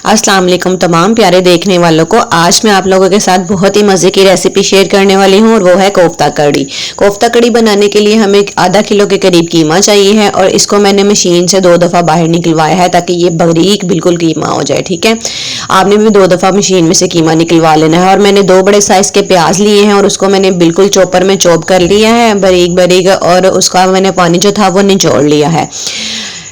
अस्सलाम वालेकुम तमाम प्यारे देखने वालों को। आज मैं आप लोगों के साथ बहुत ही मज़े की रेसिपी शेयर करने वाली हूँ और वो है कोफ्ता कड़ी। कोफ्ता कड़ी बनाने के लिए हमें आधा किलो के करीब कीमा चाहिए है और इसको मैंने मशीन से 2 दफ़ा बाहर निकलवाया है ताकि ये बारीक बिल्कुल कीमा हो जाए। ठीक है, आपने भी 2 दफ़ा मशीन में से कीमा निकलवा लेना है। और मैंने 2 बड़े साइज़ के प्याज लिए हैं और उसको मैंने बिल्कुल चॉपर में चॉप कर लिया है बारीक बारीक, और उसका मैंने पानी जो था वो निचोड़ लिया है।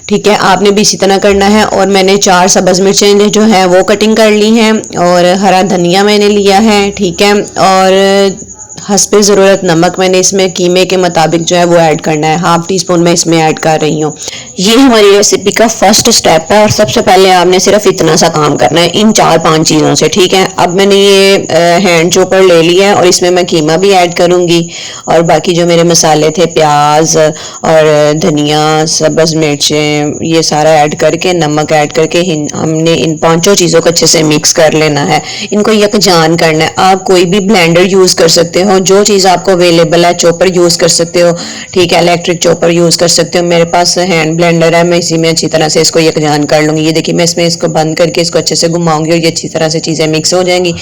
ठीक है, आपने भी इसी तरह करना है। और मैंने 4 सब्ज़ मिर्चें जो है वो कटिंग कर ली हैं और हरा धनिया मैंने लिया है। ठीक है, और हस्बे ज़रूरत नमक मैंने इसमें कीमे के मुताबिक जो है वो ऐड करना है। हाफ टी स्पून मैं इसमें ऐड कर रही हूँ। ये हमारी रेसिपी का फर्स्ट स्टेप है और सबसे पहले आपने सिर्फ इतना सा काम करना है इन 4-5 चीज़ों से। ठीक है, अब मैंने ये हैंड चॉपर ले लिया है और इसमें मैं कीमा भी ऐड करूँगी और बाकी जो मेरे मसाले थे प्याज और धनिया सब्ज़ मिर्चें ये सारा ऐड करके नमक ऐड करके हमने इन 5 चीज़ों को अच्छे से मिक्स कर लेना है। इनको यकजान करना है। आप कोई भी ब्लेंडर यूज़ कर सकते हो, जो चीज़ आपको अवेलेबल है। चॉपर यूज़ कर सकते हो, ठीक है, इलेक्ट्रिक चॉपर यूज़ कर सकते हो। मेरे पास हैंड ब्लेंडर है, मैं इसी में अच्छी तरह से इसको यकजान कर लूँगी। ये देखिए, मैं इसमें इसको बंद करके इसको अच्छे से घुमाऊंगी और ये अच्छी तरह से चीज़ें मिक्स हो जाएंगी।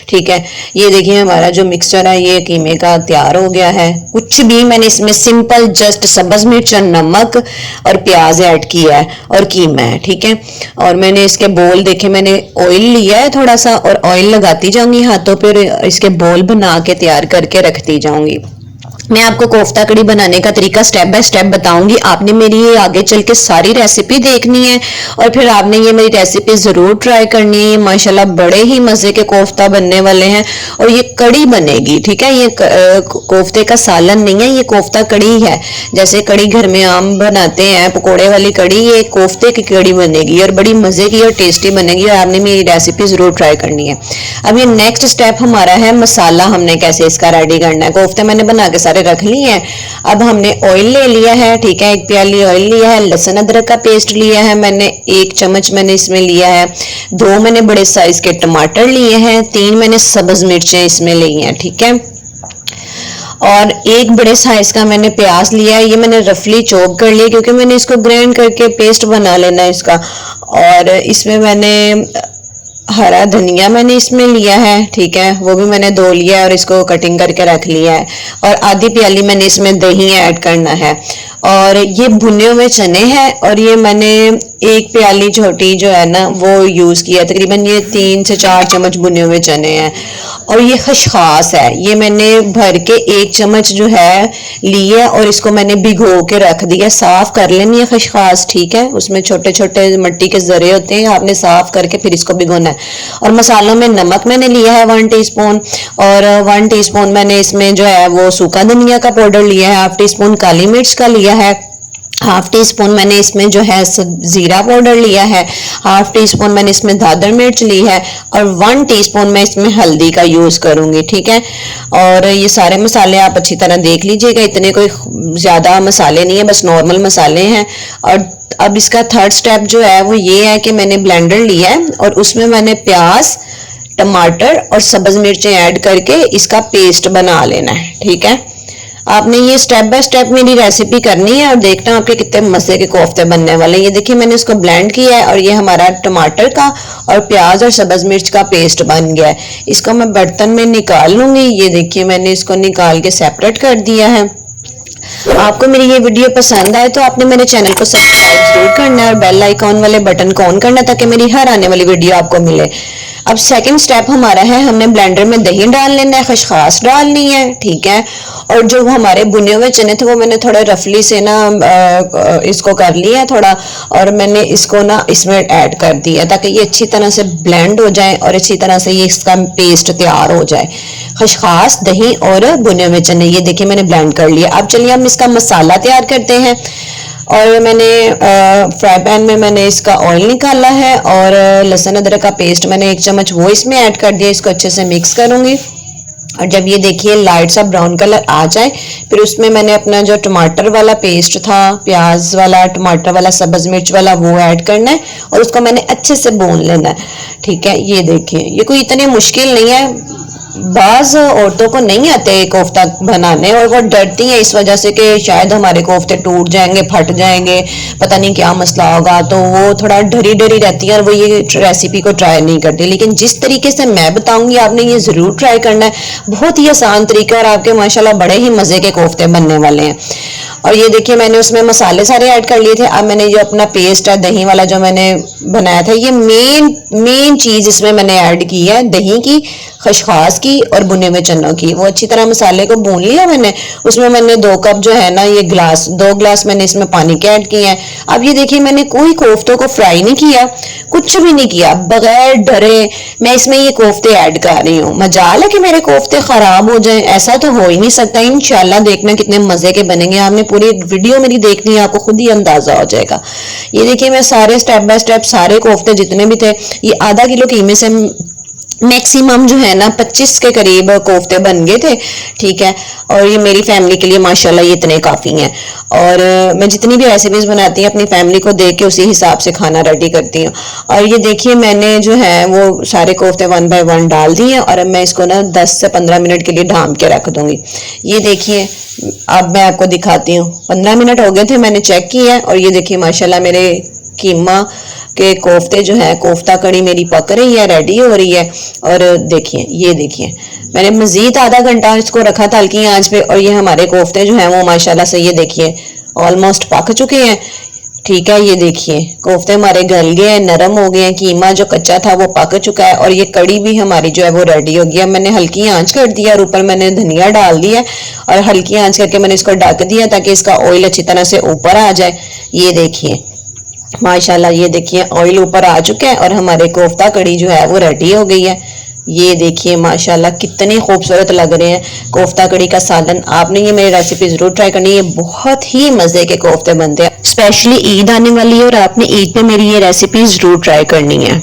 ठीक है, ये देखिए हमारा जो मिक्सचर है ये कीमे का तैयार हो गया है। कुछ भी मैंने इसमें सिंपल जस्ट सब्ज़ मिर्च, नमक और प्याज ऐड किया है और कीमा है। ठीक है, और मैंने इसके बोल देखे, मैंने ऑयल लिया है थोड़ा सा और ऑयल लगाती जाऊंगी हाथों पर, इसके बोल बना के तैयार करके रखती जाऊंगी। मैं आपको कोफ्ता कड़ी बनाने का तरीका स्टेप बाय स्टेप बताऊंगी। आपने मेरी ये आगे चल के सारी रेसिपी देखनी है और फिर आपने ये मेरी रेसिपी ज़रूर ट्राई करनी है। माशाल्लाह बड़े ही मज़े के कोफ्ता बनने वाले हैं और ये कड़ी बनेगी। ठीक है, ये कोफ्ते का सालन नहीं है, ये कोफ्ता कड़ी है। जैसे कड़ी घर में आम बनाते हैं पकौड़े वाली कड़ी, ये कोफ्ते की कड़ी बनेगी और बड़ी मज़े की और टेस्टी बनेगी और आपने मेरी रेसिपी ज़रूर ट्राई करनी है। अब ये नेक्स्ट स्टेप हमारा है मसाला, हमने कैसे इसका रेडी करना है। कोफ्ते मैंने बना के सारे रख ली है। अब हमने ऑयल ले लिया है। ठीक है, 1 प्याली ऑयल लिया है। लहसुन अदरक का पेस्ट लिया है मैंने 1 चम्मच मैंने इसमें लिया है। 2 मैंने बड़े साइज के टमाटर लिए हैं। 3 मैंने सब्ज मिर्चें इसमें ली हैं। ठीक है, और 1 बड़े साइज का मैंने प्याज लिया है। ये मैंने रफली चॉप कर लिया क्योंकि मैंने इसको ग्राइंड करके पेस्ट बना लेना है इसका। और इसमें मैंने हरा धनिया मैंने इसमें लिया है। ठीक है, वो भी मैंने 2 लिया है और इसको कटिंग करके रख लिया है। और आधी प्याली मैंने इसमें दही ऐड करना है। और ये भुने हुए चने हैं और ये मैंने 1 प्याली छोटी जो है ना वो यूज़ किया। तकरीबन ये 3 से 4 चम्मच भुने हुए चने हैं। और ये खसखास है, ये मैंने भर के 1 चम्मच जो है लिए और इसको मैंने भिगो के रख दिया। साफ कर लेनी है खसखास। ठीक है, उसमें छोटे छोटे मिट्टी के जरे होते हैं, आपने साफ करके फिर इसको भिगोना है। और मसालों में नमक मैंने लिया है 1 टीस्पून और 1 टीस्पून मैंने इसमें जो है वो सूखा धनिया का पाउडर लिया है। 1/2 टीस्पून काली मिर्च का लिया है। 1/2 टीस्पून मैंने इसमें जो है जीरा पाउडर लिया है। 1/2 टीस्पून मैंने इसमें दादर मिर्च ली है और 1 टीस्पून मैं इसमें हल्दी का यूज करूंगी। ठीक है, और ये सारे मसाले आप अच्छी तरह देख लीजिएगा, इतने कोई ज्यादा मसाले नहीं है, बस नॉर्मल मसाले हैं। और अब इसका थर्ड स्टेप जो है वो ये है कि मैंने ब्लेंडर लिया है और उसमें मैंने प्याज, टमाटर और सब्ज मिर्चें ऐड करके इसका पेस्ट बना लेना है। ठीक है, आपने ये स्टेप बाय स्टेप मेरी रेसिपी करनी है और देखना आपके कितने मजे के कोफ्ते बनने वाले हैं। ये देखिए मैंने इसको ब्लेंड किया है और ये हमारा टमाटर का और प्याज और सब्ज मिर्च का पेस्ट बन गया है। इसको मैं बर्तन में निकाल लूंगी। ये देखिए मैंने इसको निकाल के सेपरेट कर दिया है। आपको मेरी ये वीडियो पसंद आए तो आपने मेरे चैनल को सब्सक्राइब जरूर करना है और बेल आइकॉन वाले बटन को ऑन करना है ताकि मेरी हर आने वाली वीडियो आपको मिले। अब सेकंड स्टेप हमारा है, हमने ब्लेंडर में दही डाल लेना है, खसखास डालनी है। ठीक है, और जो हमारे भुने हुए चने थे वो मैंने थोड़ा रफली से ना इसको कर लिया थोड़ा और मैंने इसको ना इसमें ऐड कर दिया ताकि ये अच्छी तरह से ब्लेंड हो जाए और अच्छी तरह से ये इसका पेस्ट तैयार हो जाए। खसखास, दही और भुने हुए चने ये देखिए मैंने ब्लेंड कर लिया। अब चलिए हम इसका मसाला तैयार करते हैं। और मैंने फ्राई पैन में मैंने इसका ऑयल निकाला है और लहसुन अदरक का पेस्ट मैंने 1 चम्मच वो इसमें ऐड कर दिया। इसको अच्छे से मिक्स करूंगी और जब ये देखिए लाइट सा ब्राउन कलर आ जाए फिर उसमें मैंने अपना जो टमाटर वाला पेस्ट था, प्याज वाला, टमाटर वाला, सब्ज मिर्च वाला, वो ऐड करना है और उसको मैंने अच्छे से भून लेना है। ठीक है, ये देखिए ये कोई इतनी मुश्किल नहीं है, बाज औरतों को नहीं आते कोफ्ता बनाने और वो डरती हैं इस वजह से कि शायद हमारे कोफ्ते टूट जाएंगे, फट जाएंगे, पता नहीं क्या मसला होगा, तो वो थोड़ा डरी डरी रहती है और वो ये रेसिपी को ट्राई नहीं करती। लेकिन जिस तरीके से मैं बताऊंगी आपने ये ज़रूर ट्राई करना है, बहुत ही आसान तरीका और आपके माशाल्लाह बड़े ही मज़े के कोफ्ते बनने वाले हैं। और ये देखिए मैंने उसमें मसाले सारे ऐड कर लिए थे। अब मैंने जो अपना पेस्ट है दही वाला जो मैंने बनाया था, ये मेन चीज़ इसमें मैंने ऐड की है दही की, खसखस की और भुने हुए चनों की। वो अच्छी तरह मसाले को भून लिया मैंने। उसमें मैंने 2 कप जो है ना ये ग्लास 2 ग्लास मैंने इसमें पानी के ऐड किए हैं। अब ये देखिए मैंने कोई कोफ्तों को फ्राई नहीं किया, कुछ भी नहीं किया, बगैर डरे मैं इसमें ये कोफ्ते ऐड कर रही हूँ। मजाल है कि मेरे कोफ्ते खराब हो जाएं, ऐसा तो हो ही नहीं सकता। इंशाल्लाह देखना कितने मजे के बनेंगे। आपने पूरी वीडियो मेरी देखनी है, आपको खुद ही अंदाजा हो जाएगा। ये देखिए मैं सारे स्टेप बाय स्टेप सारे कोफ्ते जितने भी थे, ये आधा किलो कीमे से मैक्सिमम जो है ना 25 के करीब कोफ्ते बन गए थे, ठीक है। और ये मेरी फैमिली के लिए माशाल्लाह ये इतने काफ़ी हैं। और मैं जितनी भी रेसिपीज़ बनाती हूँ अपनी फैमिली को देख के उसी हिसाब से खाना रेडी करती हूँ। और ये देखिए मैंने जो है वो सारे कोफ्ते 1 बाय 1 डाल दिए और अब मैं इसको ना 10 से 15 मिनट के लिए ढाँप के रख दूँगी। ये देखिए अब मैं आपको दिखाती हूँ, 15 मिनट हो गए थे, मैंने चेक किया है। और ये देखिए माशाल्लाह मेरे कीमा के कोफ्ते जो है, कोफ्ता कड़ी मेरी पक रही है, रेडी हो रही है। और देखिए ये देखिए मैंने मजीद आधा घंटा इसको रखा था हल्की आंच पे और ये हमारे कोफ्ते जो हैं वो माशाल्लाह से ये देखिए ऑलमोस्ट पक चुके हैं, ठीक है। ये देखिए कोफ्ते हमारे गल गए हैं, नरम हो गए हैं, कीमा जो कच्चा था वो पक चुका है और ये कड़ी भी हमारी जो है वो रेडी हो गई है। मैंने हल्की आंच कर दिया और ऊपर मैंने धनिया डाल दिया और हल्की आंच करके मैंने इसको ढक दिया ताकि इसका ऑयल अच्छी तरह से ऊपर आ जाए। ये देखिए माशाल्लाह ये देखिए ऑयल ऊपर आ चुका है और हमारे कोफ्ता कड़ी जो है वो रेडी हो गई है। ये देखिए माशाल्लाह कितने खूबसूरत लग रहे हैं कोफ्ता कड़ी का सालन। आपने ये मेरी रेसिपी जरूर ट्राई करनी है, बहुत ही मजे के कोफ्ते बनते हैं। स्पेशली ईद आने वाली है और आपने ईद पे मेरी ये रेसिपी जरूर ट्राई करनी है।